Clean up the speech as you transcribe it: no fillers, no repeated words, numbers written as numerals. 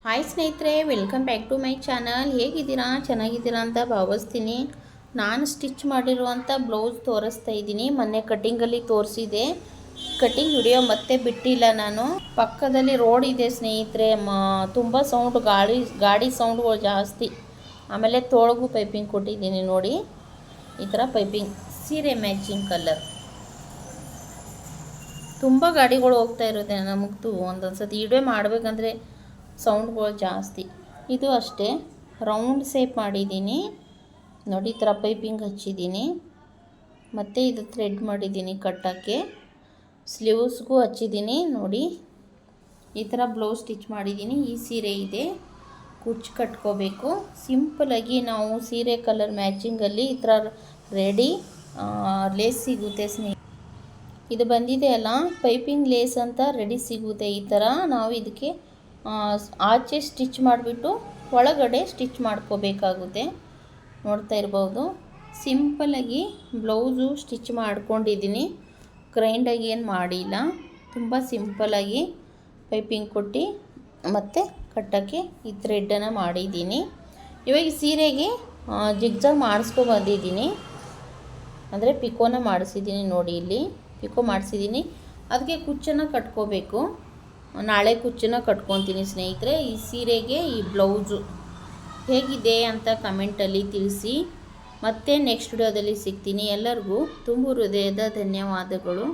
Hi ಸ್ನೇಹಿತರೆ, welcome back to my channel. ಹೇಗಿದ್ದೀರಾ? ಚೆನ್ನಾಗಿದ್ದೀರಾ ಅಂತ ಭಾವಿಸ್ತೀನಿ. ನಾನು ಸ್ಟಿಚ್ ಮಾಡಿರುವಂಥ ಬ್ಲೌಸ್ ತೋರಿಸ್ತಾ ಇದ್ದೀನಿ. ಮೊನ್ನೆ ಕಟ್ಟಿಂಗಲ್ಲಿ ತೋರಿಸಿದೆ. ಕಟ್ಟಿಂಗ್ ವಿಡಿಯೋ ಮತ್ತೆ ಬಿಟ್ಟಿಲ್ಲ ನಾನು. ಪಕ್ಕದಲ್ಲಿ ರೋಡ್ ಇದೆ ಸ್ನೇಹಿತರೆ. ತುಂಬ ಸೌಂಡ್, ಗಾಡಿ ಸೌಂಡ್ಗಳು ಜಾಸ್ತಿ. ಆಮೇಲೆ ತೋಳ್ಗೂ ಪೈಪಿಂಗ್ ಕೊಟ್ಟಿದ್ದೀನಿ ನೋಡಿ. ಈ ಥರ ಪೈಪಿಂಗ್, ಸೀರೆ ಮ್ಯಾಚಿಂಗ್ ಕಲರ್. ತುಂಬ ಗಾಡಿಗಳು ಹೋಗ್ತಾ ಇರುತ್ತೆ. ನಮಗೂ ಒಂದೊಂದು ಸತಿ ವಿಡಿಯೋ ಮಾಡಬೇಕಂದ್ರೆ ಸೌಂಡ್ಗಳು ಜಾಸ್ತಿ. ಇದು ಅಷ್ಟೇ ರೌಂಡ್ ಶೇಪ್ ಮಾಡಿದ್ದೀನಿ ನೋಡಿ. ಈ ಥರ ಪೈಪಿಂಗ್ ಹಚ್ಚಿದ್ದೀನಿ. ಮತ್ತು ಇದು ಥ್ರೆಡ್ ಮಾಡಿದ್ದೀನಿ ಕಟ್ಟೋಕ್ಕೆ. ಸ್ಲೀವ್ಸ್ಗೂ ಹಚ್ಚಿದ್ದೀನಿ ನೋಡಿ. ಈ ಥರ ಬ್ಲೌಸ್ ಸ್ಟಿಚ್ ಮಾಡಿದ್ದೀನಿ. ಈ ಸೀರೆ ಇದೆ, ಕುಚ್ಚು ಕಟ್ಕೋಬೇಕು. ಸಿಂಪಲಾಗಿ ನಾವು ಸೀರೆ ಕಲರ್ ಮ್ಯಾಚಿಂಗಲ್ಲಿ ಈ ಥರ ರೆಡಿ ಲೇಸ್ ಸಿಗುತ್ತೆ ಸ್ನೇಹಿತರೆ. ಇದು ಬಂದಿದೆ ಅಲ್ಲ, ಪೈಪಿಂಗ್ ಲೇಸ್ ಅಂತ ರೆಡಿ ಸಿಗುತ್ತೆ. ಈ ಥರ ನಾವು ಇದಕ್ಕೆ ಆಚೆ ಸ್ಟಿಚ್ ಮಾಡಿಬಿಟ್ಟು ಒಳಗಡೆ ಸ್ಟಿಚ್ ಮಾಡ್ಕೋಬೇಕಾಗುತ್ತೆ. ನೋಡ್ತಾ ಇರ್ಬೋದು. ಸಿಂಪಲಾಗಿ ಬ್ಲೌಸು ಸ್ಟಿಚ್ ಮಾಡ್ಕೊಂಡಿದ್ದೀನಿ. ಗ್ರೈಂಡಾಗಿ ಏನು ಮಾಡಿಲ್ಲ. ತುಂಬ ಸಿಂಪಲಾಗಿ ಪೈಪಿಂಗ್ ಕೊಟ್ಟು ಮತ್ತು ಕಟ್ಟೋಕ್ಕೆ ಈ ಥ್ರೆಡ್ಡನ್ನು ಮಾಡಿದ್ದೀನಿ. ಇವಾಗ ಸೀರೆಗೆ ಜಿಗ್ಜಾಗ್ ಮಾಡಿಸ್ಕೊಬಂದಿದ್ದೀನಿ. ಅಂದರೆ ಪಿಕೋನ ಮಾಡಿಸಿದ್ದೀನಿ ನೋಡಿ. ಇಲ್ಲಿ ಪಿಕೋ ಮಾಡಿಸಿದ್ದೀನಿ. ಅದಕ್ಕೆ ಕುಚ್ಚನ್ನು ಕಟ್ಕೋಬೇಕು. ನಾಳೆ ಕುಚ್ಚನ್ನು ಕಟ್ಕೊತೀನಿ ಸ್ನೇಹಿತರೆ. ಈ ಸೀರೆಗೆ ಈ ಬ್ಲೌಸು ಹೇಗಿದೆ ಅಂತ ಕಮೆಂಟಲ್ಲಿ ತಿಳಿಸಿ. ಮತ್ತೆ ನೆಕ್ಸ್ಟ್ ವಿಡಿಯೋದಲ್ಲಿ ಸಿಗ್ತೀನಿ. ಎಲ್ಲರಿಗೂ ತುಂಬ ಹೃದಯದ ಧನ್ಯವಾದಗಳು.